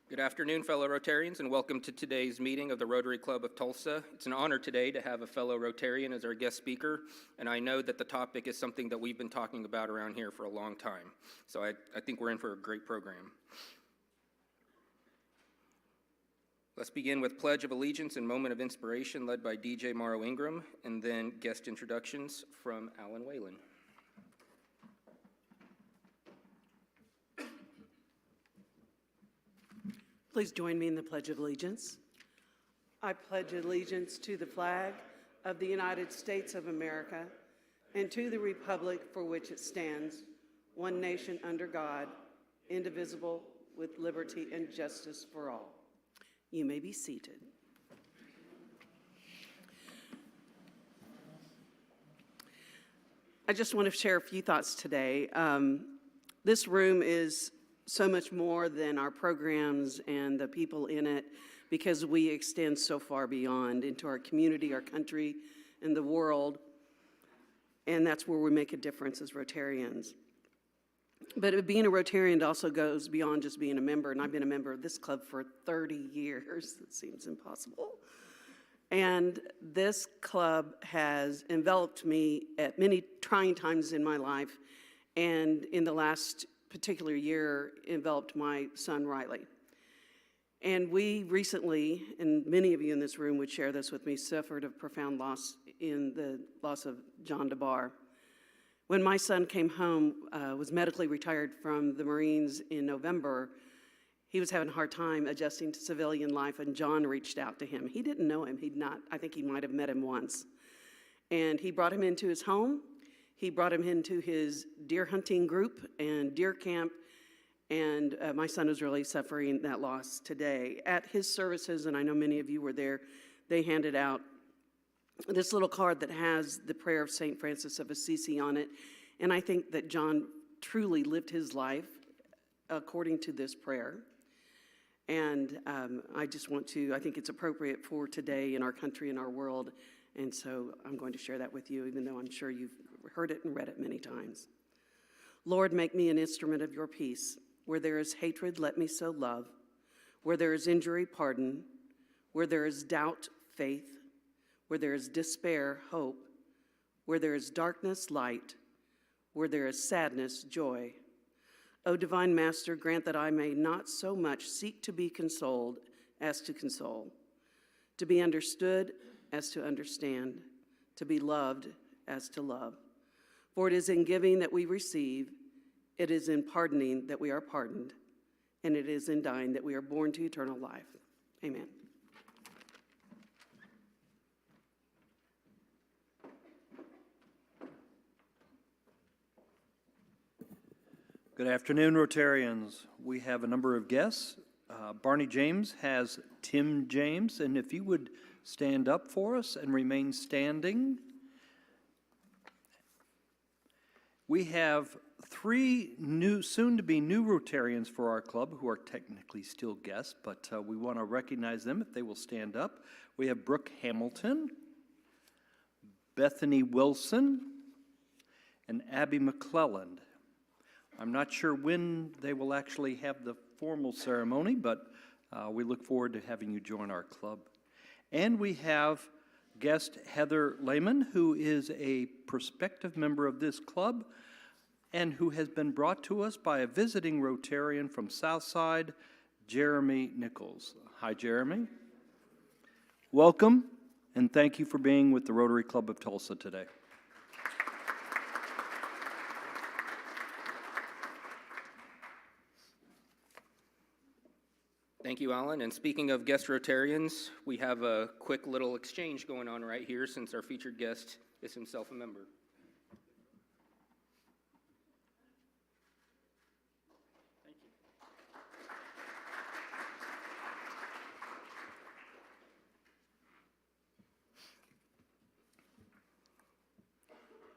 Good afternoon, fellow Rotarians, and welcome to today's meeting of the Rotary Club of Tulsa. It's an honor today to have a fellow Rotarian as our guest speaker, and I know that the topic is something that we've been talking about around here for a long time. So I think we're in for a great program. Let's begin with Pledge of Allegiance and Moment of Inspiration led by DJ Morrow Ingram, and then guest introductions from Alan Whalen. Please join me in the Pledge of Allegiance. I pledge allegiance to the flag of the United States of America and to the republic for which it stands, one nation under God, indivisible, with liberty and justice for all. You may be seated. I just want to share a few thoughts today. This room is so much more than our programs and the people in it, because we extend so far beyond into our community, our country, and the world, and that's where we make a difference as Rotarians. But being a Rotarian also goes beyond just being a member, and I've been a member of this club for 30 years. It seems impossible. And this club has enveloped me at many trying times in my life, and in the last particular year enveloped my son Riley. And we recently, and many of you in this room would share this with me, suffered a profound loss in the loss of John DeBar. When my son came home, was medically retired from the Marines in November, he was having a hard time adjusting to civilian life, and John reached out to him. He didn't know him. I think he might have met him once. And he brought him into his home. He brought him into his deer hunting group and deer camp, and my son is really suffering that loss today. At his services, and I know many of you were there, they handed out this little card that has the prayer of St. Francis of Assisi on it, and I think that John truly lived his life according to this prayer. And I think it's appropriate for today in our country and our world, and so I'm going to share that with you, even though I'm sure you've heard it and read it many times. Lord, make me an instrument of your peace. Where there is hatred, let me sow love. Where there is injury, pardon. Where there is doubt, faith. Where there is despair, hope. Where there is darkness, light. Where there is sadness, joy. O divine Master, grant that I may not so much seek to be consoled as to console, to be understood as to understand, to be loved as to love. For it is in giving that we receive, it is in pardoning that we are pardoned, and it is in dying that we are born to eternal life. Amen. Good afternoon, Rotarians. We have a number of guests. Barney James has Tim James, and if you would stand up for us and remain standing. We have three soon-to-be new Rotarians for our club who are technically still guests, but we want to recognize them if they will stand up. We have Brooke Hamilton, Bethany Wilson, and Abby McClelland. I'm not sure when they will actually have the formal ceremony, but we look forward to having you join our club. And we have guest Heather Lehman, who is a prospective member of this club and who has been brought to us by a visiting Rotarian from Southside, Jeremy Nichols. Hi, Jeremy. Welcome, and thank you for being with the Rotary Club of Tulsa today. Thank you, Alan. And speaking of guest Rotarians, we have a quick little exchange going on right here since our featured guest is himself a member. Thank you.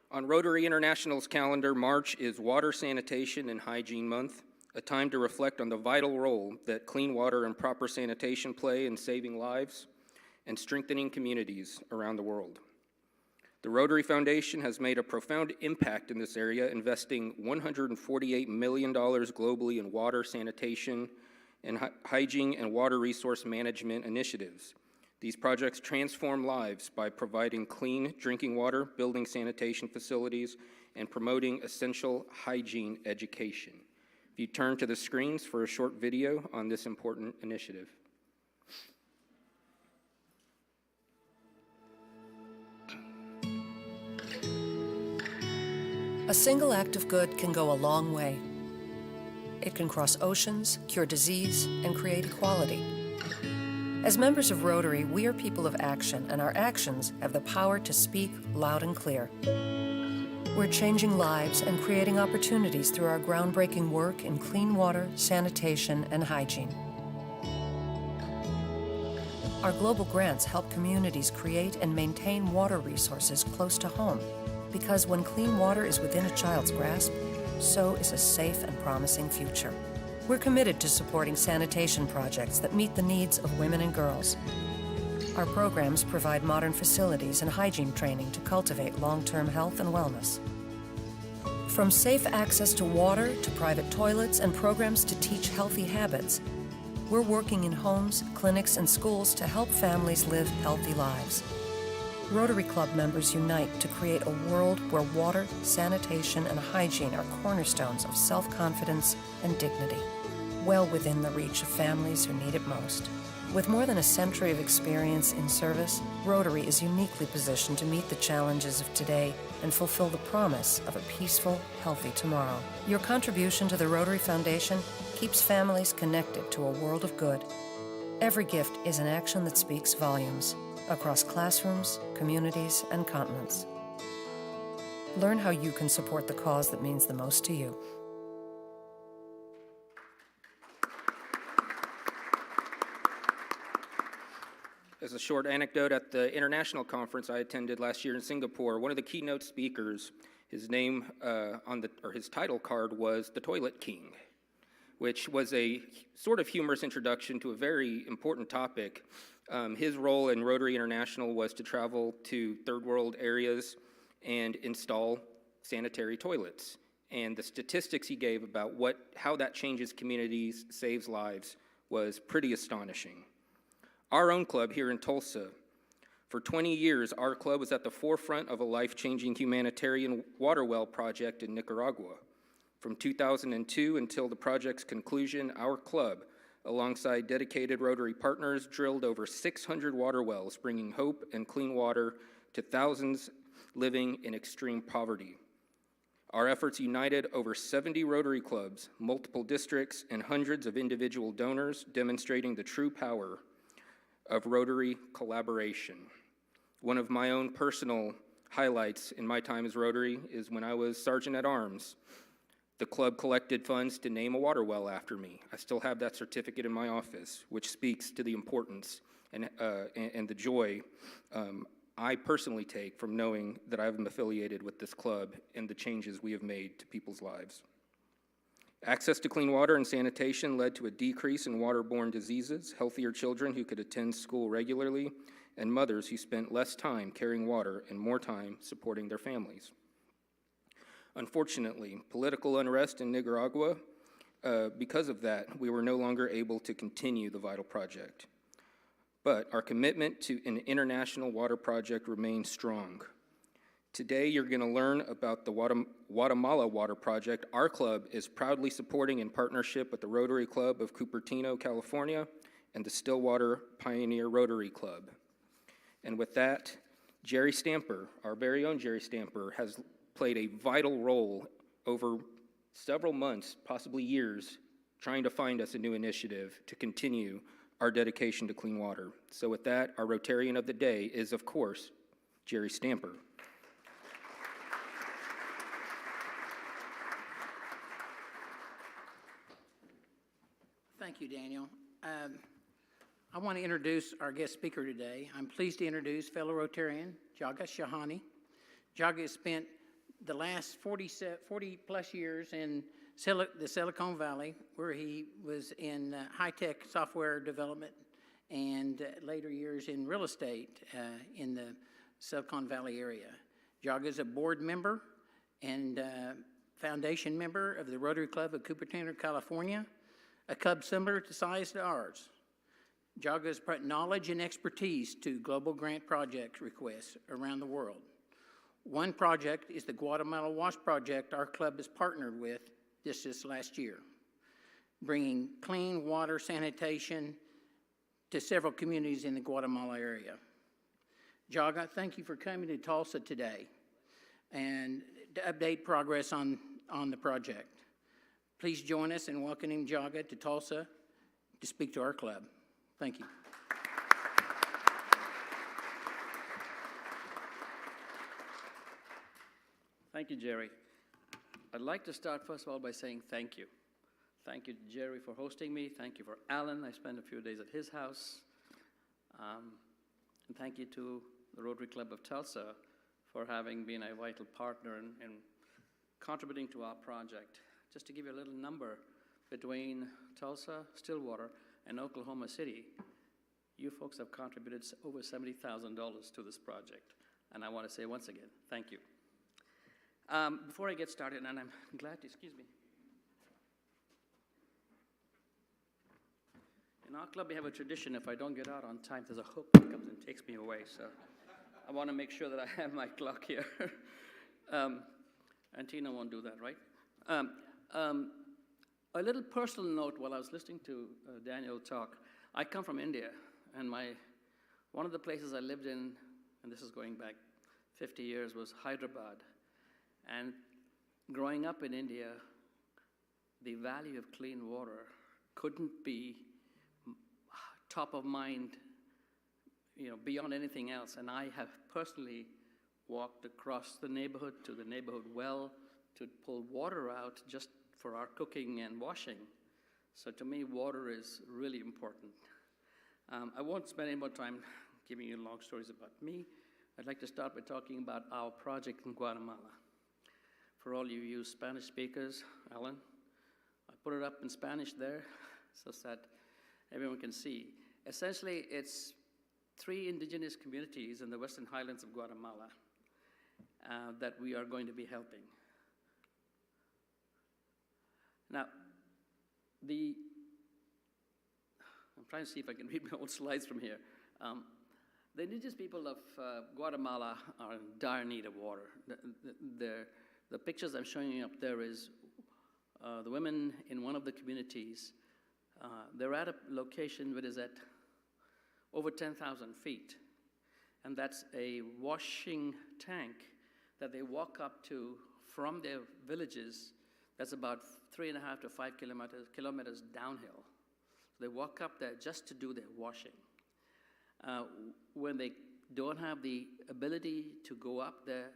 On Rotary International's calendar, March is Water Sanitation and Hygiene Month, a time to reflect on the vital role that clean water and proper sanitation play in saving lives and strengthening communities around the world. The Rotary Foundation has made a profound impact in this area, investing $148 million globally in water, sanitation, and hygiene and water resource management initiatives. These projects transform lives by providing clean drinking water, building sanitation facilities, and promoting essential hygiene education. If you turn to the screens for a short video on this important initiative. A single act of good can go a long way. It can cross oceans, cure disease, and create equality. As members of Rotary, we are people of action, and our actions have the power to speak loud and clear. We're changing lives and creating opportunities through our groundbreaking work in clean water, sanitation, and hygiene. Our global grants help communities create and maintain water resources close to home, because when clean water is within a child's grasp, so is a safe and promising future. We're committed to supporting sanitation projects that meet the needs of women and girls. Our programs provide modern facilities and hygiene training to cultivate long-term health and wellness. From safe access to water to private toilets and programs to teach healthy habits, we're working in homes, clinics, and schools to help families live healthy lives. Rotary Club members unite to create a world where water, sanitation, and hygiene are cornerstones of self-confidence and dignity, well within the reach of families who need it most. With more than a century of experience in service, Rotary is uniquely positioned to meet the challenges of today and fulfill the promise of a peaceful, healthy tomorrow. Your contribution to the Rotary Foundation keeps families connected to a world of good. Every gift is an action that speaks volumes across classrooms, communities, and continents. Learn how you can support the cause that means the most to you. As a short anecdote, at the international conference I attended last year in Singapore, one of the keynote speakers, his name his title card was the Toilet King, which was a sort of humorous introduction to a very important topic. His role in Rotary International was to travel to third world areas and install sanitary toilets. And the statistics he gave about how that changes communities, saves lives, was pretty astonishing. Our own club here in Tulsa, for 20 years, our club was at the forefront of a life-changing humanitarian water well project in Nicaragua. From 2002 until the project's conclusion, our club, alongside dedicated Rotary partners, drilled over 600 water wells, bringing hope and clean water to thousands living in extreme poverty. Our efforts united over 70 Rotary clubs, multiple districts, and hundreds of individual donors, demonstrating the true power of Rotary collaboration. One of my own personal highlights in my time as Rotary is when I was Sergeant at Arms. The club collected funds to name a water well after me. I still have that certificate in my office, which speaks to the importance and the joy I personally take from knowing that I'm affiliated with this club and the changes we have made to people's lives. Access to clean water and sanitation led to a decrease in waterborne diseases, healthier children who could attend school regularly, and mothers who spent less time carrying water and more time supporting their families. Unfortunately, political unrest in Nicaragua, because of that, we were no longer able to continue the vital project. But our commitment to an international water project remains strong. Today, you're going to learn about the Guatemala Water Project our club is proudly supporting in partnership with the Rotary Club of Cupertino, California, and the Stillwater Pioneer Rotary Club. And with that, Jerry Stamper, our very own Jerry Stamper, has played a vital role over several months, possibly years, trying to find us a new initiative to continue our dedication to clean water. So with that, our Rotarian of the day is, of course, Jerry Stamper. Thank you, Daniel. I want to introduce our guest speaker today. I'm pleased to introduce fellow Rotarian, Jaga Shahani. Jaga has spent the last 40-plus years in the Silicon Valley, where he was in high-tech software development and later years in real estate in the Silicon Valley area. Jaga is a board member and foundation member of the Rotary Club of Cupertino, California, a club similar to size to ours. JAGA has brought knowledge and expertise to global grant project requests around the world. One project is the Guatemala Wash Project our club has partnered with this last year, bringing clean water sanitation to several communities in the Guatemala area. JAGA, thank you for coming to Tulsa today and to update progress on the project. Please join us in welcoming JAGA to Tulsa to speak to our club. Thank you. Thank you, Jerry. I'd like to start, first of all, by saying thank you. Thank you, Jerry, for hosting me. Thank you for Alan. I spent a few days at his house. And thank you to the Rotary Club of Tulsa for having been a vital partner in contributing to our project. Just to give you a little number, between Tulsa, Stillwater, and Oklahoma City, you folks have contributed over $70,000 to this project. And I want to say once again, thank you. Before I get started, and I'm glad to, excuse me. In our club, we have a tradition, if I don't get out on time, there's a hook that comes and takes me away, so I want to make sure that I have my clock here. And Tina won't do that, right? A little personal note while I was listening to Daniel talk. I come from India, and one of the places I lived in, and this is going back 50 years, was Hyderabad. And growing up in India, the value of clean water couldn't be top of mind, beyond anything else. And I have personally walked across the neighborhood to the neighborhood well to pull water out just for our cooking and washing. So to me, water is really important. I won't spend any more time giving you long stories about me. I'd like to start by talking about our project in Guatemala. For all you Spanish speakers, Alan, I put it up in Spanish there so that everyone can see. Essentially, it's 3 indigenous communities in the Western Highlands of Guatemala that we are going to be helping. Now, I'm trying to see if I can read my own slides from here. The indigenous people of Guatemala are in dire need of water. The pictures I'm showing you up there is the women in one of the communities. They're at a location that is at over 10,000 feet, and that's a washing tank that they walk up to from their villages. That's about 3.5 to 5 kilometers downhill. They walk up there just to do their washing. When they don't have the ability to go up there,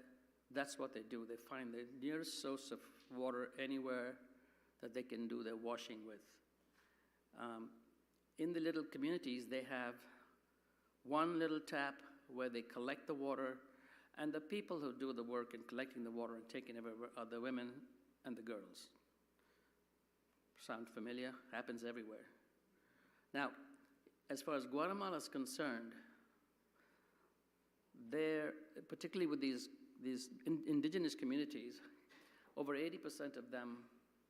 that's what they do. They find the nearest source of water anywhere that they can do their washing with. In the little communities, they have one little tap where they collect the water, and the people who do the work in collecting the water and taking it everywhere are the women and the girls. Sound familiar? Happens everywhere. Now, as far as Guatemala is concerned, particularly with these indigenous communities, over 80% of them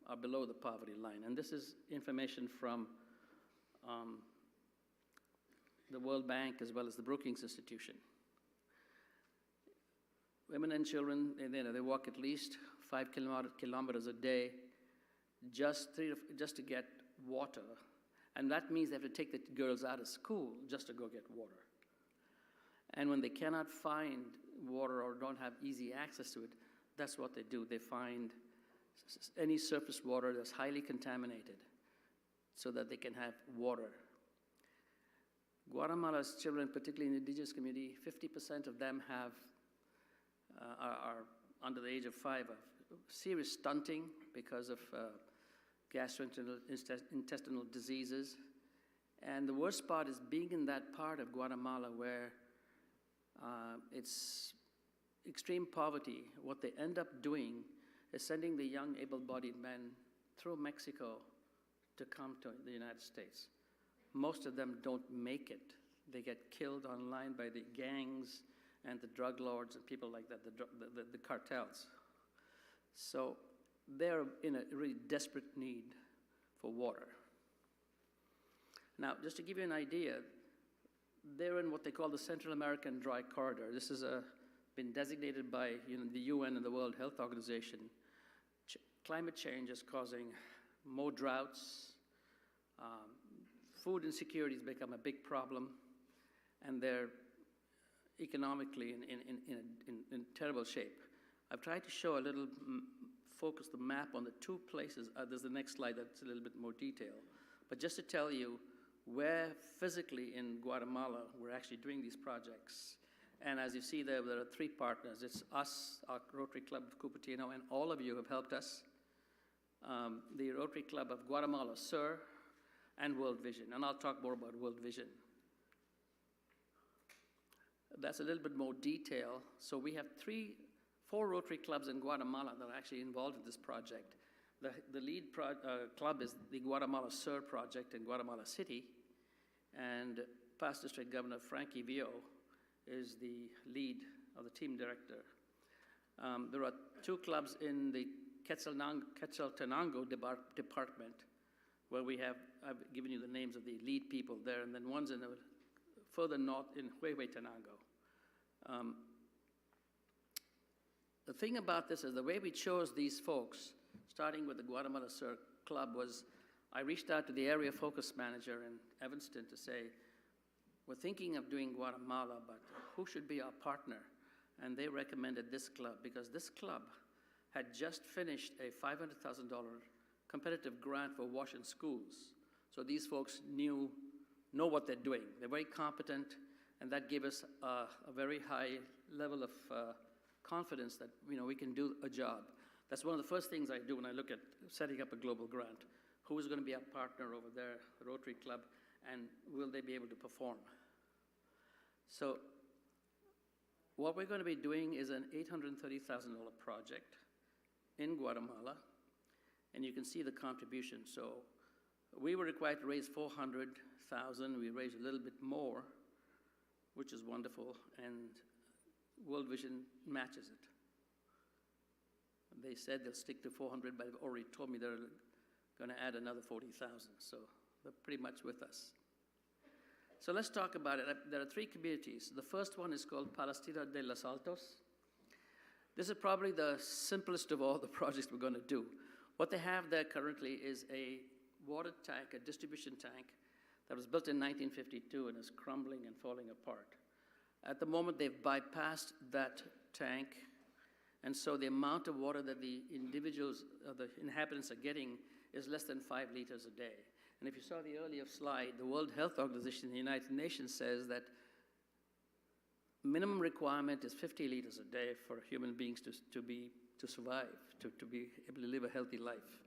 are below the poverty line. And this is information from the World Bank as well as the Brookings Institution. Women and children, they walk at least 5 kilometers a day just to get water. And that means they have to take the girls out of school just to go get water. And when they cannot find water or don't have easy access to it, that's what they do. They find any surface water that's highly contaminated so that they can have water. Guatemala's children, particularly in the indigenous community, 50% of them are under the age of 5 of serious stunting because of gastrointestinal diseases. And the worst part is being in that part of Guatemala where it's extreme poverty. What they end up doing is sending the young able-bodied men through Mexico to come to the United States. Most of them don't make it. They get killed online by the gangs and the drug lords and people like that, the cartels. So they're in a really desperate need for water. Now, just to give you an idea, they're in what they call the Central American Dry Corridor. This has been designated by the UN and the World Health Organization. Climate change is causing more droughts. Food insecurity has become a big problem, and they're economically in terrible shape. I've tried to show a little, focus the map on the two places. There's the next slide that's a little bit more detail. But just to tell you where physically in Guatemala we're actually doing these projects. And as you see there are three partners. It's us, our Rotary Club of Cupertino, and all of you have helped us. The Rotary Club of Guatemala, SUR, and World Vision. And I'll talk more about World Vision. That's a little bit more detail. So we have four Rotary clubs in Guatemala that are actually involved in this project. The lead club is the Guatemala SUR project in Guatemala City, and past District Governor Frankie Vio is the lead or the team director. There are two clubs in the Quetzaltenango department where I've given you the names of the lead people there, and then one's in the further north in Huehuetenango. The thing about this is the way we chose these folks, starting with the Guatemala SUR Club, was I reached out to the area focus manager in Evanston to say, we're thinking of doing Guatemala, but who should be our partner? And they recommended this club because this club had just finished a $500,000 competitive grant for Washington schools. So these folks know what they're doing. They're very competent, and that gave us a very high level of confidence that we can do a job. That's one of the first things I do when I look at setting up a global grant. Who is going to be our partner over there, the Rotary Club, and will they be able to perform? So what we're going to be doing is an $830,000 project in Guatemala, and you can see the contribution. So we were required to raise $400,000. We raised a little bit more, which is wonderful, and World Vision matches it. They said they'll stick to 400, but they've already told me they're going to add another 40,000, so they're pretty much with us. So let's talk about it. There are three communities. The first one is called Palestina de los Altos. This is probably the simplest of all the projects we're going to do. What they have there currently is a water tank, a distribution tank, that was built in 1952 and is crumbling and falling apart. At the moment, they've bypassed that tank, and so the amount of water that the inhabitants are getting is less than 5 liters a day. And if you saw the earlier slide, the World Health Organization, the United Nations, says that minimum requirement is 50 liters a day for human beings to survive, to be able to live a healthy life.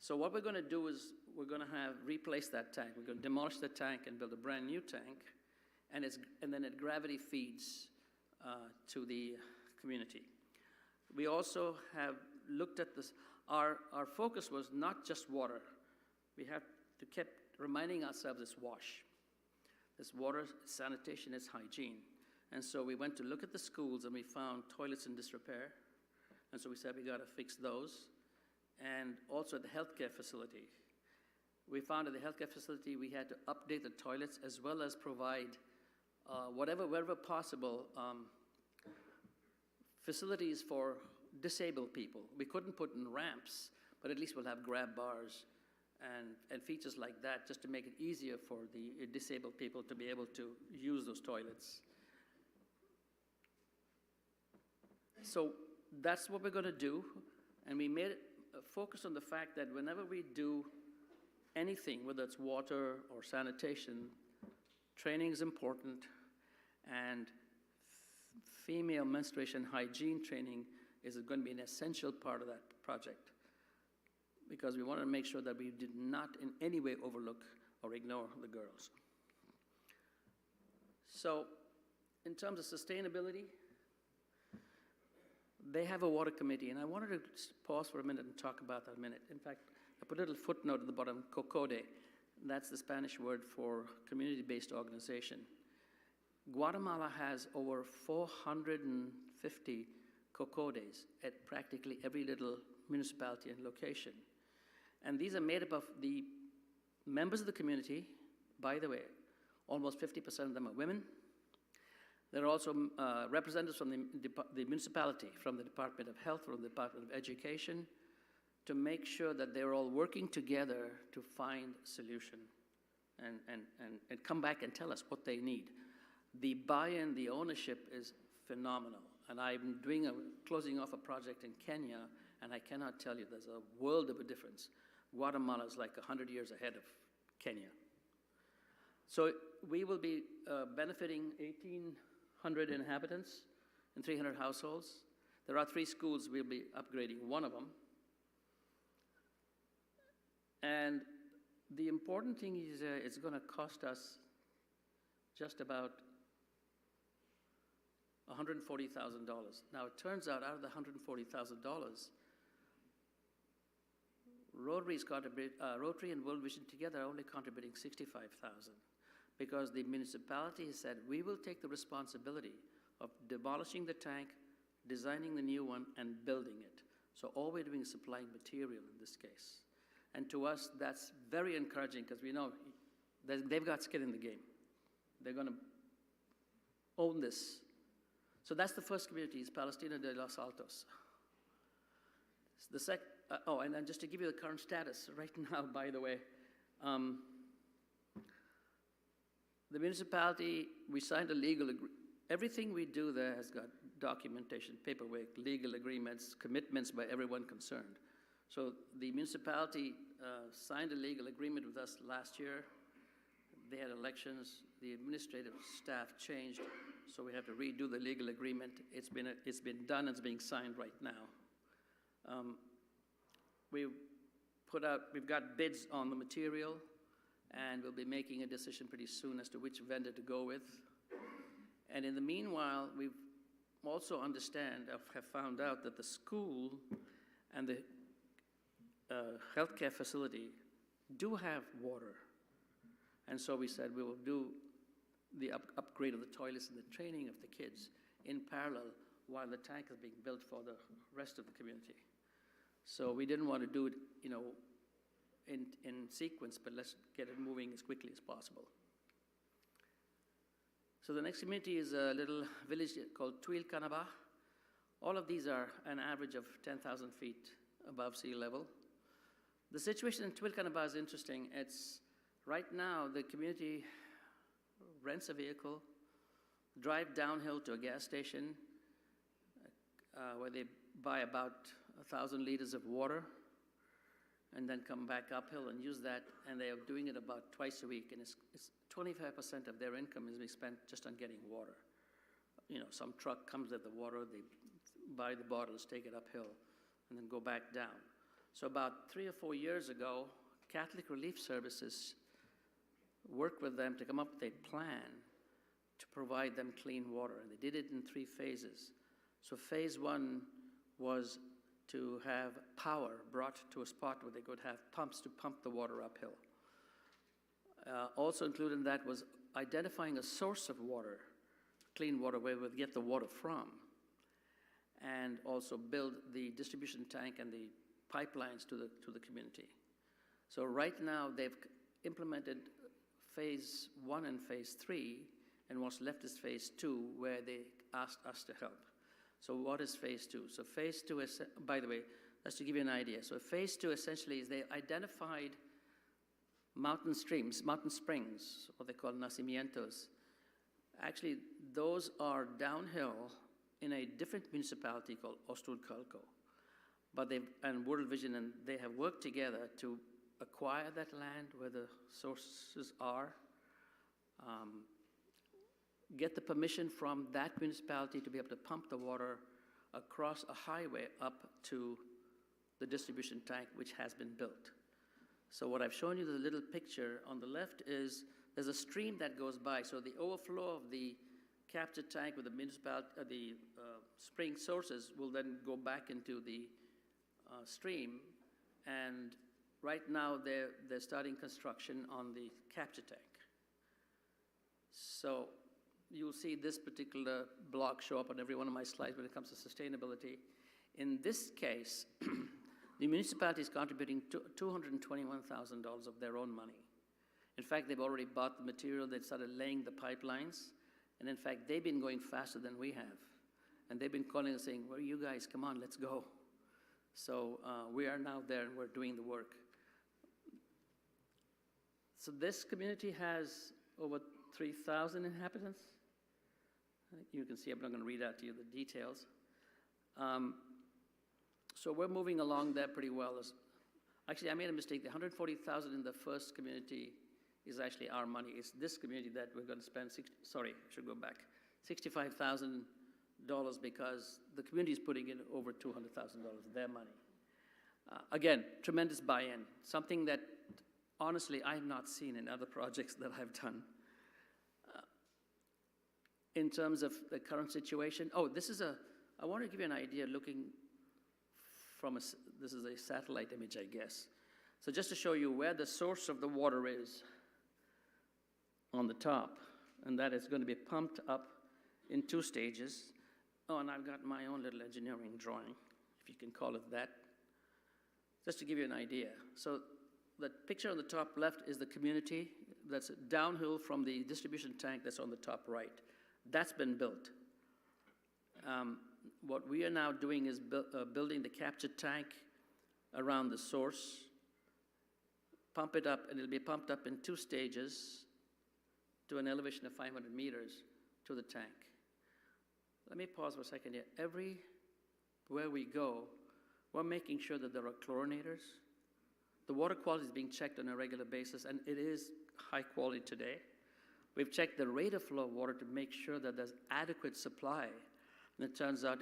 So what we're going to do is we're going to replace that tank. We're going to demolish the tank and build a brand new tank, and then it gravity feeds to the community. We also have looked at this. Our focus was not just water. We have to keep reminding ourselves it's WASH. This water, sanitation, is hygiene. And so we went to look at the schools, and we found toilets in disrepair. And so we said we got to fix those. And also at the healthcare facility. We found at the healthcare facility we had to update the toilets as well as provide wherever possible, facilities for disabled people. We couldn't put in ramps, but at least we'll have grab bars and features like that just to make it easier for the disabled people to be able to use those toilets. So that's what we're going to do, and we made it focus on the fact that whenever we do anything, whether it's water or sanitation, training is important, and female menstruation hygiene training is going to be an essential part of that project, because we wanted to make sure that we did not in any way overlook or ignore the girls. So in terms of sustainability, they have a water committee, and I wanted to pause for a minute and talk about that a minute. In fact, I put a little footnote at the bottom, COCODE. That's the Spanish word for community-based organization. Guatemala has over 450 COCODEs at practically every little municipality and location. And these are made up of the members of the community, by the way, almost 50% of them are women. There are also representatives from the municipality, from the Department of Health, from the Department of Education, to make sure that they're all working together to find a solution and come back and tell us what they need. The buy-in, the ownership is phenomenal. And I'm closing off a project in Kenya, and I cannot tell you, there's a world of a difference. Guatemala is like 100 years ahead of Kenya. So we will be benefiting 1,800 inhabitants and 300 households. There are 3 schools, we'll be upgrading one of them. And the important thing is it's going to cost us just about $140,000. Now, it turns out of the $140,000, Rotary and World Vision together are only contributing $65,000 because the municipality has said, we will take the responsibility of demolishing the tank, designing the new one, and building it. So all we're doing is supplying material in this case. And to us, that's very encouraging because we know they've got skin in the game. They're going to own this. So that's the first community, is Palestina de los Altos. The and then just to give you the current status, right now, by the way, the municipality, we signed a legal agreement. Everything we do there has got documentation, paperwork, legal agreements, commitments by everyone concerned. So the municipality signed a legal agreement with us last year. They had elections. The administrative staff changed, so we have to redo the legal agreement. It's been done. It's being signed right now. We've got bids on the material, and we'll be making a decision pretty soon as to which vendor to go with. And in the meanwhile, we've also have found out that the school and the healthcare facility do have water. And so we said we will do the upgrade of the toilets and the training of the kids in parallel while the tank is being built for the rest of the community. So we didn't want to do it, in sequence, but let's get it moving as quickly as possible. So the next community is a little village called Tuilcanaba. All of these are an average of 10,000 feet above sea level. The situation in Tuilcanaba is interesting. Right now, the community rents a vehicle, drive downhill to a gas station where they buy about 1,000 liters of water, and then come back uphill and use that, and they are doing it about twice a week, and it's 25% of their income is being spent just on getting water. Some truck comes with the water, they buy the bottles, take it uphill, and then go back down. So about 3 or 4 years ago, Catholic Relief Services worked with them to come up with a plan to provide them clean water, and they did it in 3 phases. So phase 1 was to have power brought to a spot where they could have pumps to pump the water uphill. Also included in that was identifying a source of water, clean water, where we would get the water from, and also build the distribution tank and the pipelines to the community. So right now they've implemented phase 1 and phase 3, and what's left is phase 2, where they asked us to help. So what is phase 2? So phase 2 is, by the way, just to give you an idea. So phase 2 essentially is they identified mountain streams, mountain springs, what they call nacimientos. Actually, those are downhill in a different municipality called Ostulcalco. But and World Vision, and they have worked together to acquire that land where the sources are, get the permission from that municipality to be able to pump the water across a highway up to the distribution tank, which has been built. So what I've shown you, the little picture on the left, is there's a stream that goes by. So the overflow of the capture tank with the municipality, spring sources will then go back into the stream. And right now they're starting construction on the capture tank. So you'll see this particular block show up on every one of my slides when it comes to sustainability. In this case, the municipality is contributing $221,000 of their own money In fact, they've already bought the material, they've started laying the pipelines, and in fact, they've been going faster than we have. And they've been calling us saying, where are you guys? Come on, let's go. So we are now there and we're doing the work. So this community has over 3,000 inhabitants. You can see, I'm not going to read out to you the details. So we're moving along there pretty well. Actually, I made a mistake. The 140,000 in the first community is actually our money. It's this community that we're going to spend, sorry, I should go back, $65,000 because the community is putting in over $200,000, their money. Again, tremendous buy-in, something that honestly I have not seen in other projects that I've done. In terms of the current situation, I want to give you an idea looking from this is a satellite image, I guess. So just to show you where the source of the water is on the top, and that is going to be pumped up in 2 stages. Oh, and I've got my own little engineering drawing, if you can call it that, just to give you an idea. So the picture on the top left is the community that's downhill from the distribution tank that's on the top right. That's been built. What we are now doing is building the capture tank around the source, pump it up, and it'll be pumped up in 2 stages to an elevation of 500 meters to the tank. Let me pause for a second here. Everywhere we go, we're making sure that there are chlorinators. The water quality is being checked on a regular basis, and it is high quality today. We've checked the rate of flow of water to make sure that there's adequate supply. And it turns out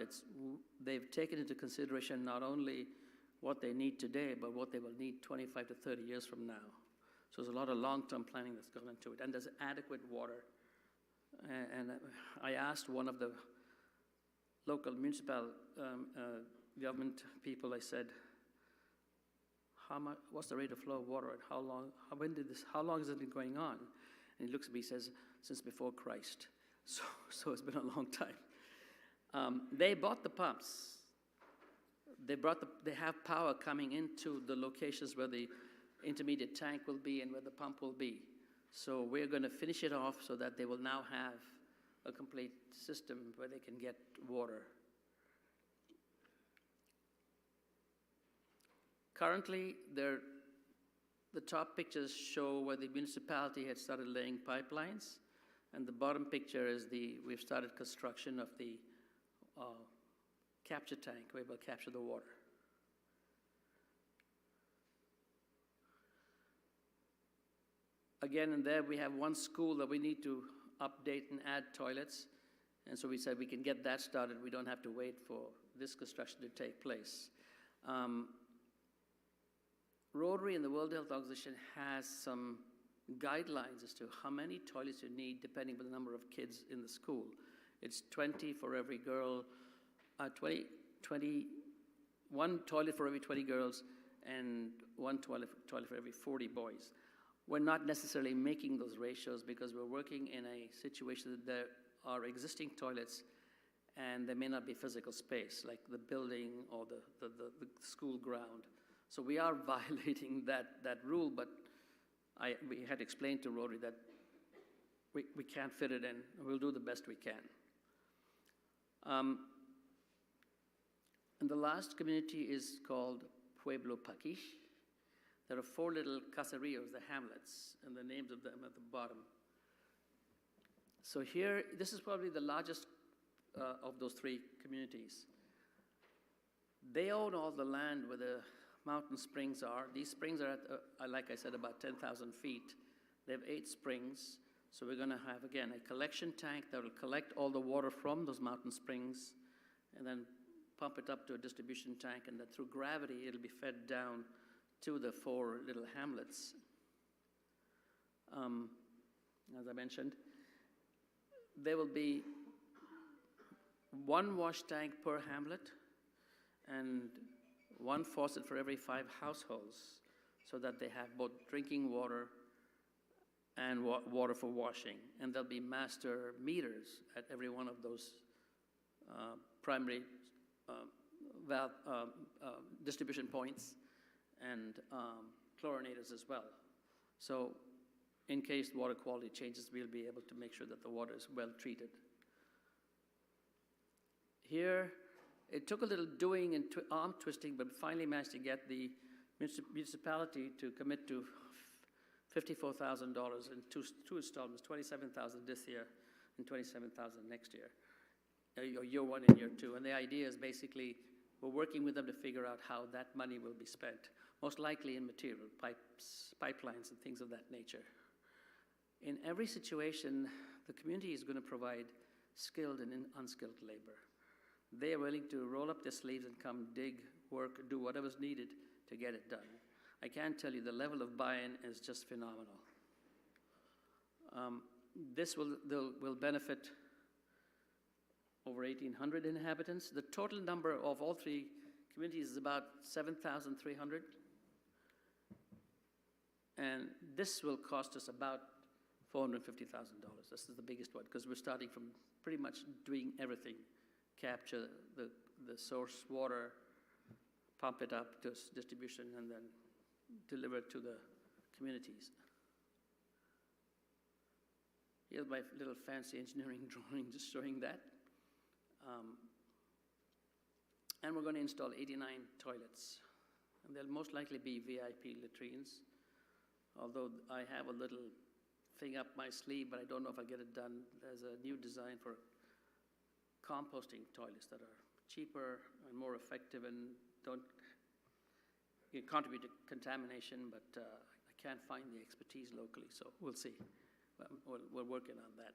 they've taken into consideration not only what they need today, but what they will need 25 to 30 years from now. So there's a lot of long-term planning that's gone into it, and there's adequate water. And I asked one of the local municipal government people, I said, what's the rate of flow of water, and how long has it been going on? And he looks at me and says, since before Christ. So it's been a long time. They bought the pumps. They have power coming into the locations where the intermediate tank will be and where the pump will be. So we're going to finish it off so that they will now have a complete system where they can get water. Currently, the top pictures show where the municipality had started laying pipelines, and the bottom picture is we've started construction of the capture tank where we'll capture the water. Again, in there we have one school that we need to update and add toilets, and so we said we can get that started. We don't have to wait for this construction to take place. Rotary and the World Health Organization has some guidelines as to how many toilets you need depending on the number of kids in the school. It's 20 for every girl, 1 toilet for every 20 girls, and 1 toilet for every 40 boys. We're not necessarily making those ratios because we're working in a situation that there are existing toilets and there may not be physical space, like the building or the school ground. So we are violating that rule, but we had explained to Rotary that we can't fit it in. We'll do the best we can. And the last community is called Pueblo Paquish. There are 4 little caseríos, the hamlets, and the names of them at the bottom. So here, this is probably the largest of those 3 communities. They own all the land where the mountain springs are. These springs are at, like I said, about 10,000 feet. They have 8 springs. So we're going to have, again, a collection tank that will collect all the water from those mountain springs and then pump it up to a distribution tank, and then through gravity, it'll be fed down to the 4 little hamlets. As I mentioned, there will be 1 wash tank per hamlet and 1 faucet for every 5 households, so that they have both drinking water and water for washing. And there'll be master meters at every one of those primary distribution points, and chlorinators as well. So in case water quality changes, we'll be able to make sure that the water is well treated. Here, it took a little doing and arm twisting, but finally managed to get the municipality to commit to $54,000 in two installments, $27,000 this year and $27,000 next year, year one and year two. And the idea is basically we're working with them to figure out how that money will be spent, most likely in material, pipes, pipelines, and things of that nature. In every situation, the community is going to provide skilled and unskilled labor. They are willing to roll up their sleeves and come dig, work, do whatever's needed to get it done. I can't tell you, the level of buy-in is just phenomenal. This will benefit over 1,800 inhabitants. The total number of all three communities is about 7,300. And this will cost us about $450,000. This is the biggest one, because we're starting from pretty much doing everything. Capture the source water, pump it up to distribution, and then deliver it to the communities. Here's my little fancy engineering drawing just showing that. And we're going to install 89 toilets. And they'll most likely be VIP latrines, although I have a little thing up my sleeve, but I don't know if I'll get it done. There's a new design for composting toilets that are cheaper and more effective and don't contribute to contamination, but I can't find the expertise locally, so we'll see. We're working on that.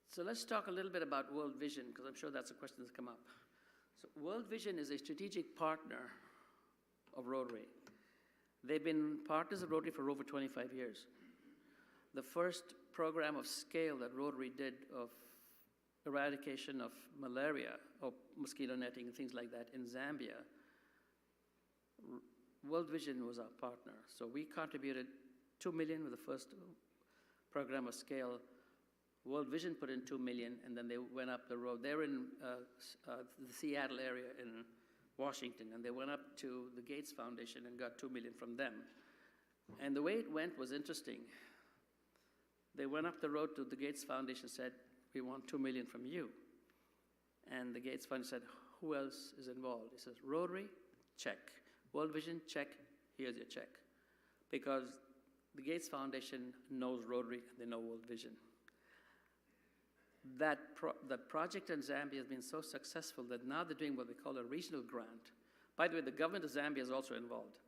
So let's talk a little bit about World Vision, because I'm sure that's a question that's come up. So World Vision is a strategic partner of Rotary. They've been partners of Rotary for over 25 years. The first program of scale that Rotary did of eradication of malaria, or mosquito netting and things like that in Zambia, World Vision was our partner. So we contributed $2 million with the first program of scale. World Vision put in $2 million, and then they went up the road. They're in the Seattle area in Washington, and they went up to the Gates Foundation and got $2 million from them. And the way it went was interesting. They went up the road to the Gates Foundation and said, we want $2 million from you. And the Gates Foundation said, who else is involved? He says, Rotary, check. World Vision, check. Here's your check. Because the Gates Foundation knows Rotary and they know World Vision. That project in Zambia has been so successful that now they're doing what they call a regional grant. By the way, the government of Zambia is also involved.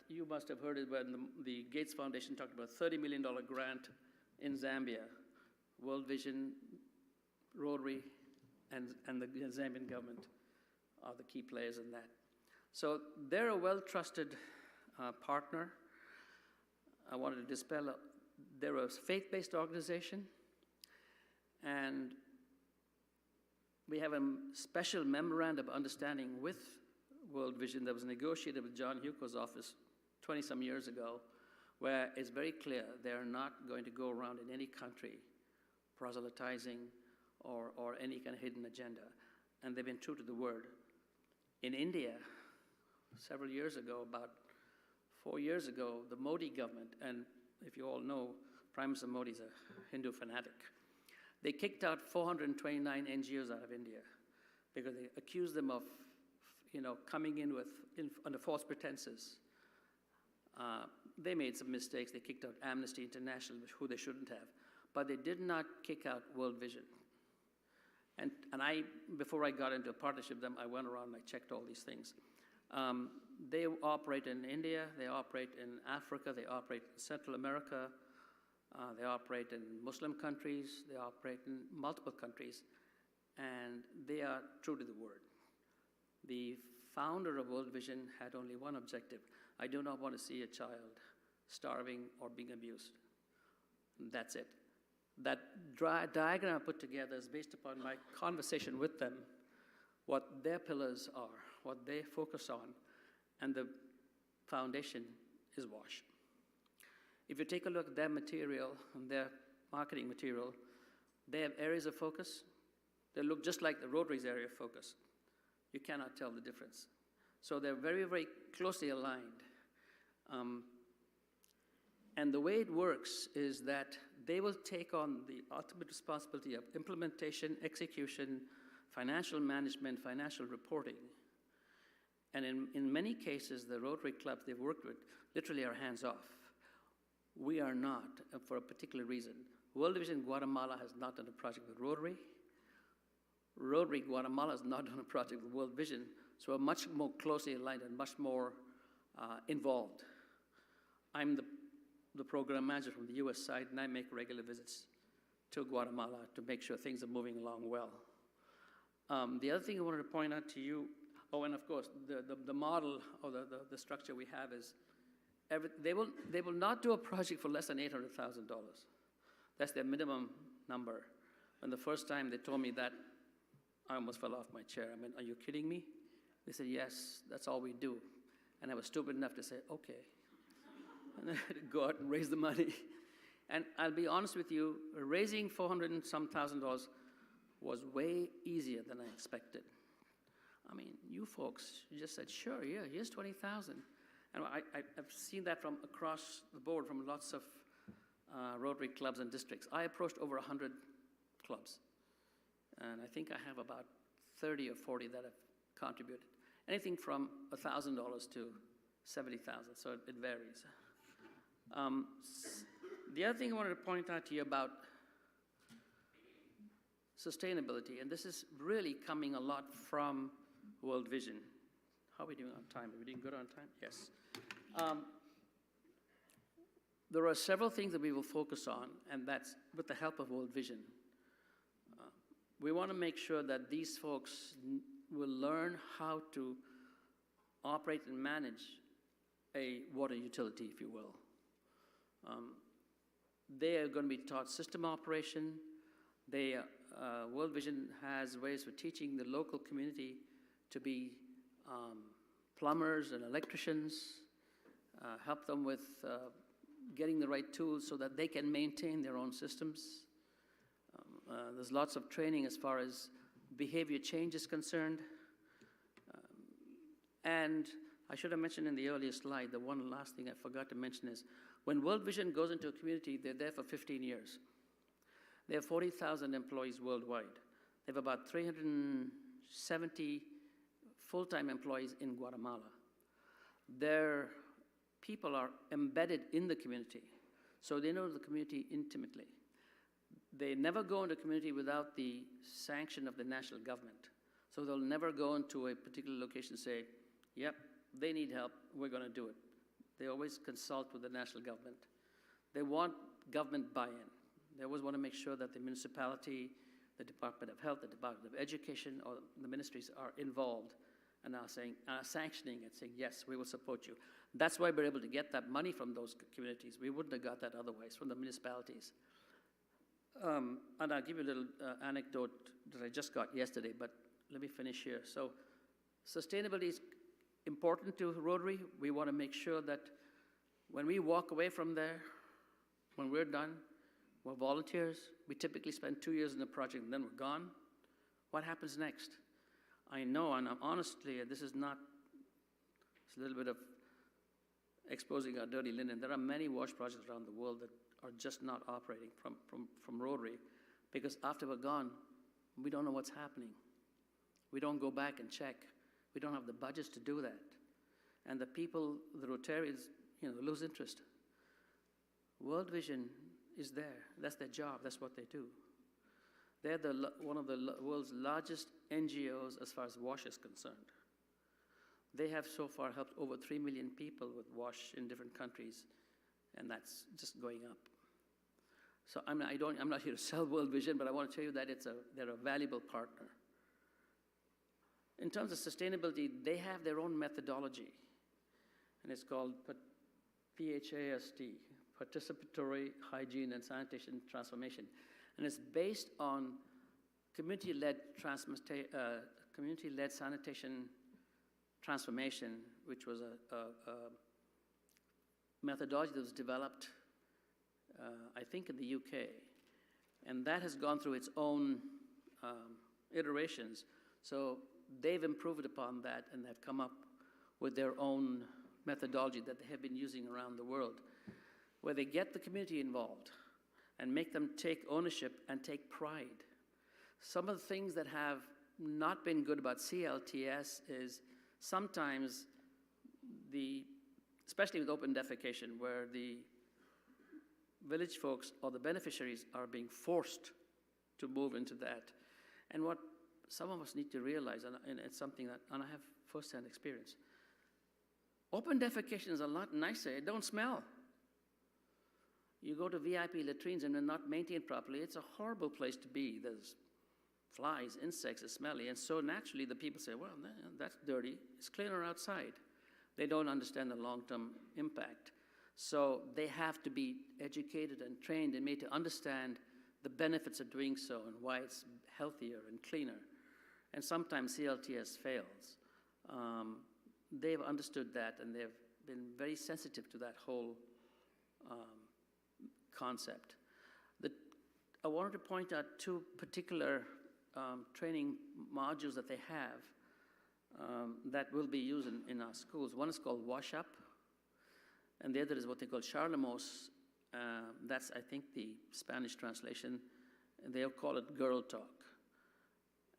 You must have heard it when the Gates Foundation talked about a $30 million grant in Zambia. World Vision, Rotary, and the Zambian government are the key players in that. So they're a well-trusted partner. I wanted to dispel, they're a faith-based organization, and we have a special memorandum of understanding with World Vision that was negotiated with John Huco's office 20-some years ago, where it's very clear they're not going to go around in any country proselytizing or any kind of hidden agenda. And they've been true to the word. In India, several years ago, about 4 years ago, the Modi government, and if you all know, Prime Minister Modi is a Hindu fanatic, they kicked out 429 NGOs out of India because they accused them of coming in under false pretenses. They made some mistakes. They kicked out Amnesty International, who they shouldn't have. But they did not kick out World Vision. And before I got into a partnership with them, I went around and I checked all these things. They operate in India, they operate in Africa, they operate in Central America, they operate in Muslim countries, they operate in multiple countries, and they are true to the word. The founder of World Vision had only one objective. I do not want to see a child starving or being abused. That's it. That diagram I put together is based upon my conversation with them, what their pillars are, what they focus on, and the foundation is WASH. If you take a look at their material and their marketing material, they have areas of focus. They look just like the Rotary's area of focus. You cannot tell the difference. So they're very, very closely aligned. And the way it works is that they will take on the ultimate responsibility of implementation, execution, financial management, financial reporting. And in many cases, the Rotary clubs they've worked with literally are hands off. We are not, for a particular reason. World Vision Guatemala has not done a project with Rotary. Rotary Guatemala has not done a project with World Vision, so we're much more closely aligned and much more involved. I'm the program manager from the US side, and I make regular visits to Guatemala to make sure things are moving along well. The other thing I wanted to point out to you, oh, and of course, the model or the structure we have is, they will not do a project for less than $800,000. That's their minimum number. And the first time they told me that, I almost fell off my chair. I mean, are you kidding me? They said, yes, that's all we do. And I was stupid enough to say, okay. And then I had to go out and raise the money. And I'll be honest with you, raising $400 and some thousand was way easier than I expected. I mean, you folks, you just said, sure, yeah, here's 20,000. And I've seen that from across the board from lots of Rotary clubs and districts. I approached over 100 clubs. And I think I have about 30 or 40 that have contributed. Anything from $1,000 to 70,000, so it varies. The other thing I wanted to point out to you about sustainability, and this is really coming a lot from World Vision. How are we doing on time? Are we doing good on time? Yes. There are several things that we will focus on, and that's with the help of World Vision. We want to make sure that these folks will learn how to operate and manage a water utility, if you will. They are going to be taught system operation. World Vision has ways for teaching the local community to be plumbers and electricians, help them with getting the right tools so that they can maintain their own systems. There's lots of training as far as behavior change is concerned. And I should have mentioned in the earlier slide, the one last thing I forgot to mention is, when World Vision goes into a community, they're there for 15 years. They have 40,000 employees worldwide. They have about 370 full-time employees in Guatemala. Their people are embedded in the community, so they know the community intimately. They never go into a community without the sanction of the national government. So they'll never go into a particular location and say, yep, they need help, we're going to do it. They always consult with the national government. They want government buy-in. They always want to make sure that the municipality, the Department of Health, the Department of Education, or the ministries are involved and are sanctioning it, saying, yes, we will support you. That's why we're able to get that money from those communities. We wouldn't have got that otherwise from the municipalities. And I'll give you a little anecdote that I just got yesterday, but let me finish here. So sustainability is important to Rotary. We want to make sure that when we walk away from there, when we're done, we're volunteers. We typically spend 2 years in the project and then we're gone. What happens next? I know, and honestly, this is not, it's a little bit of exposing our dirty linen. There are many wash projects around the world that are just not operating from Rotary, because after we're gone, we don't know what's happening. We don't go back and check. We don't have the budgets to do that. And the people, the Rotarians, lose interest. World Vision is there. That's their job. That's what they do. They're one of the world's largest NGOs as far as WASH is concerned. They have so far helped over 3 million people with WASH in different countries, and that's just going up. So I'm not here to sell World Vision, but I want to tell you that they're a valuable partner. In terms of sustainability, they have their own methodology, and it's called PHAST, Participatory Hygiene and Sanitation Transformation. And it's based on community-led sanitation transformation, which was a methodology that was developed, I think, in the UK. And that has gone through its own iterations. So they've improved upon that and have come up with their own methodology that they have been using around the world. where they get the community involved and make them take ownership and take pride. Some of the things that have not been good about CLTS is sometimes especially with open defecation, where the village folks or the beneficiaries are being forced to move into that. And what some of us need to realize, and it's something that, and I have firsthand experience, open defecation is a lot nicer. It don't smell. You go to VIP latrines and they're not maintained properly. It's a horrible place to be. There's flies, insects, it's smelly. And so naturally the people say, well, that's dirty. It's cleaner outside. They don't understand the long-term impact. So they have to be educated and trained and made to understand the benefits of doing so and why it's healthier and cleaner. And sometimes CLTS fails. They've understood that, and they've been very sensitive to that whole concept. I wanted to point out two particular training modules that they have that will be used in our schools. One is called Wash Up, and the other is what they call Charlemos. That's, I think, the Spanish translation. They'll call it Girl Talk.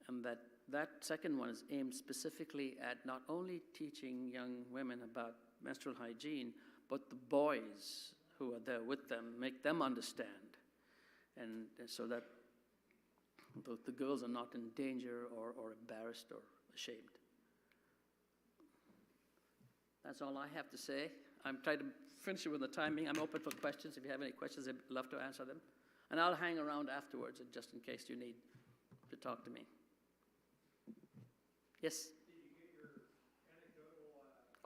And that second one is aimed specifically at not only teaching young women about menstrual hygiene, but the boys who are there with them, make them understand. And so that the girls are not in danger or embarrassed or ashamed. That's all I have to say. I'm trying to finish it with the timing. I'm open for questions. If you have any questions, I'd love to answer them. And I'll hang around afterwards just in case you need to talk to me. Yes? Did you get your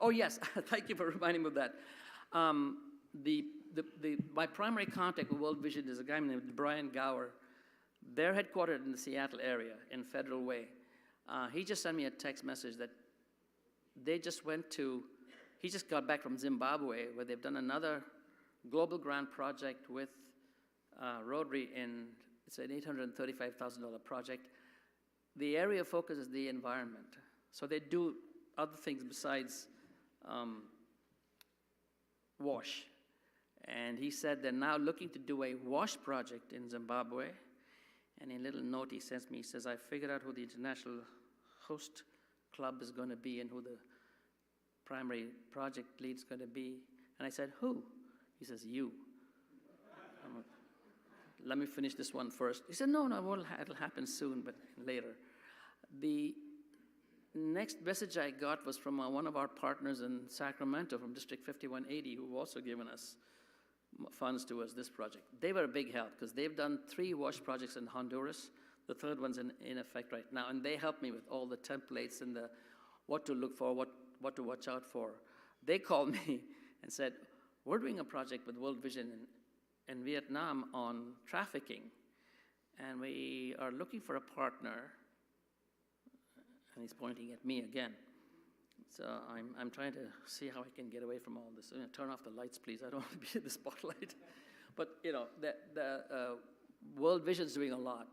anecdotal? Oh, yes. Thank you for reminding me of that. My primary contact with World Vision is a guy named Brian Gower. They're headquartered in the Seattle area in Federal Way. He just sent me a text message that they just he just got back from Zimbabwe, where they've done another global grant project with Rotary, it's an $835,000 project. The area of focus is the environment. So they do other things besides wash. And he said they're now looking to do a wash project in Zimbabwe. And in a little note he sends me, he says, I figured out who the international host club is going to be and who the primary project lead is going to be. And I said, who? He says, you. Let me finish this one first. He said, no, it'll happen soon, but later. The next message I got was from one of our partners in Sacramento, from District 5180, who also given us funds towards this project. They were a big help because they've done 3 wash projects in Honduras. The third one's in effect right now, and they helped me with all the templates and what to look for, what to watch out for. They called me and said, we're doing a project with World Vision in Vietnam on trafficking, and we are looking for a partner. And he's pointing at me again. So I'm trying to see how I can get away from all this. Turn off the lights, please. I don't want to be in the spotlight. But the World Vision's doing a lot.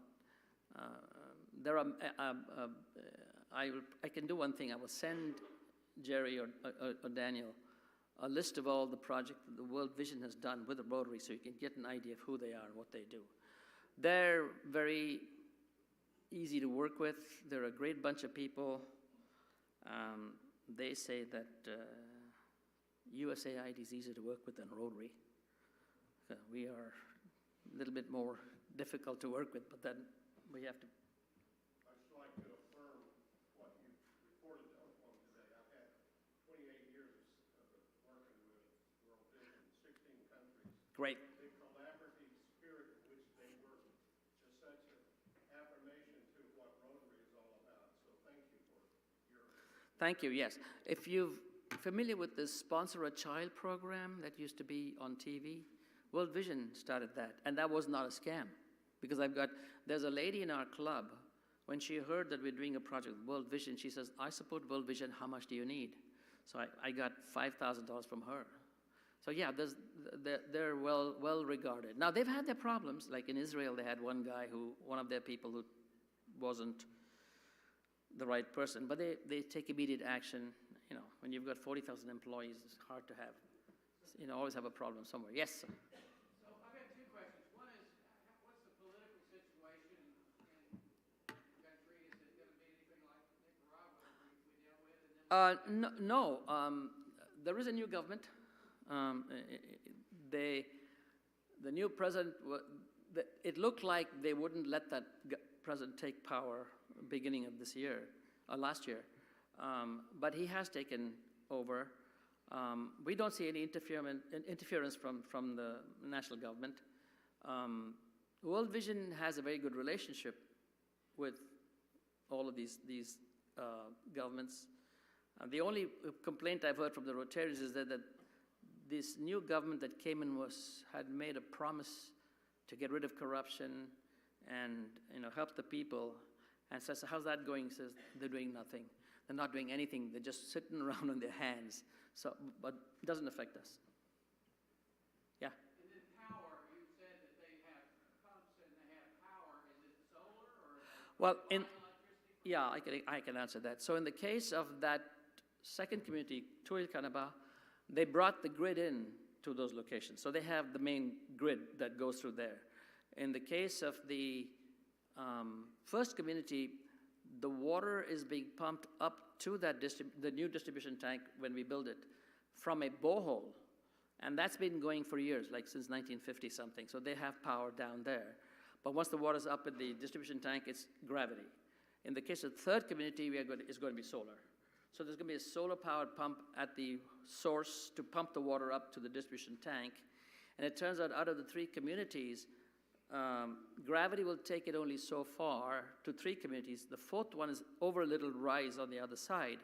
There are. I can do one thing. I will send Jerry or Daniel a list of all the projects that the World Vision has done with the Rotary, so you can get an idea of who they are and what they do. They're very easy to work with. They're a great bunch of people. They say that USAID is easier to work with than Rotary. We are a little bit more difficult to work with, but then we have to. I'd just like to affirm what you reported on today. I've had 28 years of working with World Vision in 16 countries. Great. The collaborative spirit in which they work, just such an affirmation to what Rotary is all about. So thank you for your. Thank you, yes. If you're familiar with the Sponsor a Child program that used to be on TV, World Vision started that, and that was not a scam. Because there's a lady in our club, when she heard that we're doing a project with World Vision, she says, I support World Vision, how much do you need? So I got $5,000 from her. So yeah, they're well regarded. Now they've had their problems, like in Israel they had one of their people who wasn't the right person, but they take immediate action. When you've got 40,000 employees, it's hard to have you know, always have a problem somewhere. Yes, sir. So I've got two questions. One is, what's the political situation in the country? Is it going to be anything like Nicaragua we dealt with? And then No, there is a new government. The new president, it looked like they wouldn't let that president take power beginning of this year, last year. But he has taken over. We don't see any interference from the national government. World Vision has a very good relationship with all of these governments. The only complaint I've heard from the Rotarians is that this new government that came in had made a promise to get rid of corruption and, you know, help the people. And says, how's that going? Says they're doing nothing. They're not doing anything. They're just sitting around on their hands. So, but it doesn't affect us. Yeah. And then power, you said that they have pumps and they have power. Is it solar or Well, electricity? yeah, I can answer that. So in the case of that second community, Tuilcanaba, they brought the grid in to those locations. So they have the main grid that goes through there. In the case of the first community, the water is being pumped up to that the new distribution tank when we build it from a borehole. And that's been going for years, like since 1950 something. So they have power down there. But once the water's up in the distribution tank, it's gravity. In the case of the third community, it's going to be solar. So there's going to be a solar-powered pump at the source to pump the water up to the distribution tank. And it turns out of the three communities, gravity will take it only so far to three communities. The fourth one is over a little rise on the other side.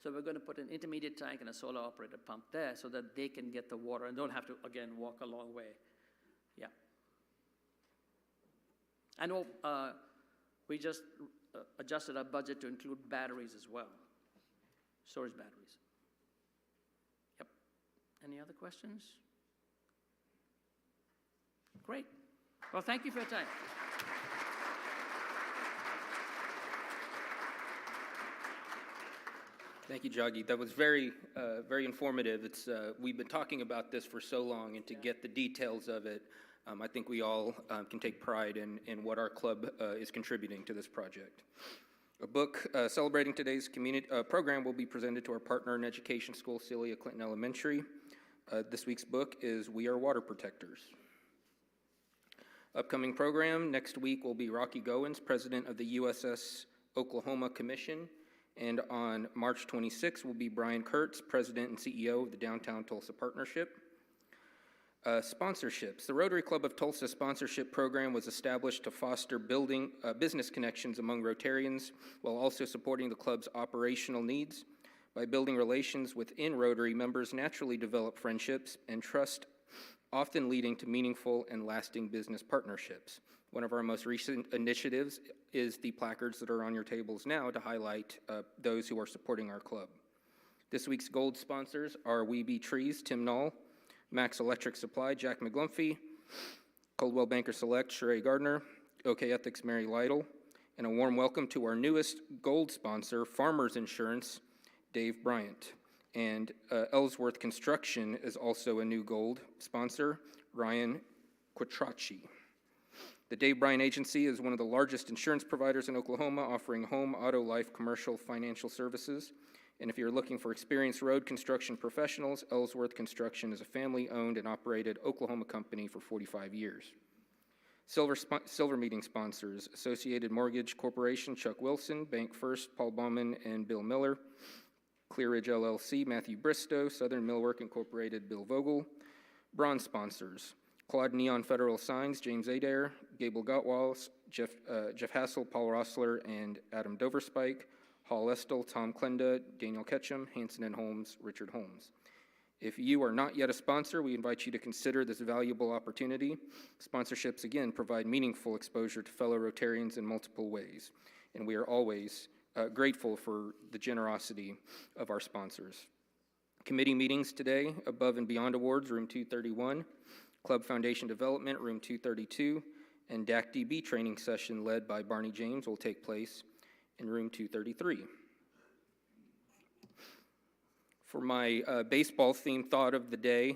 So we're going to put an intermediate tank and a solar-operated pump there so that they can get the water and don't have to, again, walk a long way. Yeah. I know we just adjusted our budget to include batteries as well. Storage batteries. Yep. Any other questions? Great. Well, thank you for your time. Thank you, Jaggi. That was very, very informative. We've been talking about this for so long, and to get the details of it, I think we all can take pride in what our club is contributing to this project. A book celebrating today's community program will be presented to our partner in education school, Celia Clinton Elementary. This week's book is We Are Water Protectors. Upcoming program, next week will be Rocky Goins, president of the USS Oklahoma Commission, and on March 26th will be Brian Kurtz, president and CEO of the Downtown Tulsa Partnership. Sponsorships. The Rotary Club of Tulsa sponsorship program was established to foster building business connections among Rotarians while also supporting the club's operational needs. By building relations within Rotary, members naturally develop friendships and trust, often leading to meaningful and lasting business partnerships. One of our most recent initiatives is the placards that are on your tables now to highlight those who are supporting our club. This week's gold sponsors are We Be Trees, Tim Knoll, Max Electric Supply, Jack McGlumphy, Coldwell Banker Select, Sheree Gardner, OK Ethics, Mary Lytle, and a warm welcome to our newest gold sponsor, Farmers Insurance, Dave Bryant. And Ellsworth Construction is also a new gold sponsor, Ryan Quattrocci. The Dave Bryant Agency is one of the largest insurance providers in Oklahoma, offering home, auto, life, commercial, financial services. And if you're looking for experienced road construction professionals, Ellsworth Construction is a family-owned and operated Oklahoma company for 45 years. Silver meeting sponsors, Associated Mortgage Corporation, Chuck Wilson, Bank First, Paul Baumann and Bill Miller, Clear Ridge LLC, Matthew Bristow, Southern Millwork Incorporated, Bill Vogel. Bronze sponsors, Claude Neon Federal Signs, James Adair, Gable Gottwals, Jeff Hassel, Paul Rossler, and Adam Doverspike, Hall Estel, Tom Klenda, Daniel Ketchum, Hanson and Holmes, Richard Holmes. If you are not yet a sponsor, we invite you to consider this valuable opportunity. Sponsorships, again, provide meaningful exposure to fellow Rotarians in multiple ways, and we are always grateful for the generosity of our sponsors. Committee meetings today, Above and Beyond Awards, room 231, Club Foundation Development, room 232, and DAC-DB training session led by Barney James will take place in room 233. For my baseball-themed thought of the day,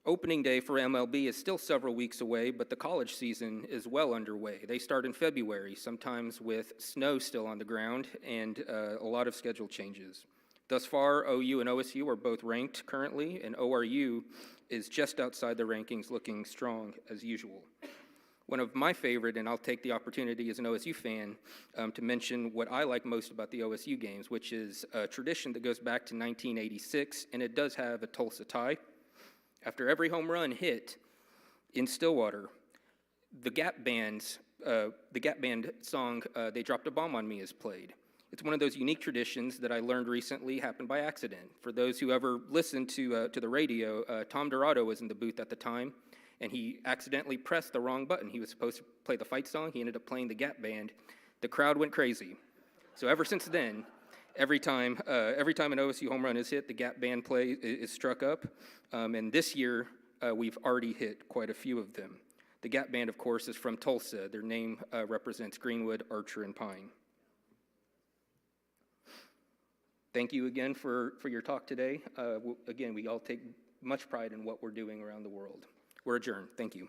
Opening day for MLB is still several weeks away, but the college season is well underway. They start in February, sometimes with snow still on the ground and a lot of schedule changes. Thus far, OU and OSU are both ranked currently, and ORU is just outside the rankings, looking strong as usual. One of my favorite, and I'll take the opportunity as an OSU fan to mention what I like most about the OSU games, which is a tradition that goes back to 1986, and it does have a Tulsa tie. After every home run hit in Stillwater, the Gap Band song, They Dropped a Bomb on Me, is played. It's one of those unique traditions that I learned recently happened by accident. For those who ever listened to the radio, Tom Dorado was in the booth at the time, and he accidentally pressed the wrong button. He was supposed to play the fight song. He ended up playing the Gap Band. The crowd went crazy. So ever since then, every time an OSU home run is hit, the Gap Band play is struck up. And this year, we've already hit quite a few of them. The Gap Band, of course, is from Tulsa. Their name represents Greenwood, Archer, and Pine. Thank you again for your talk today. Again, we all take much pride in what we're doing around the world. We're adjourned. Thank you.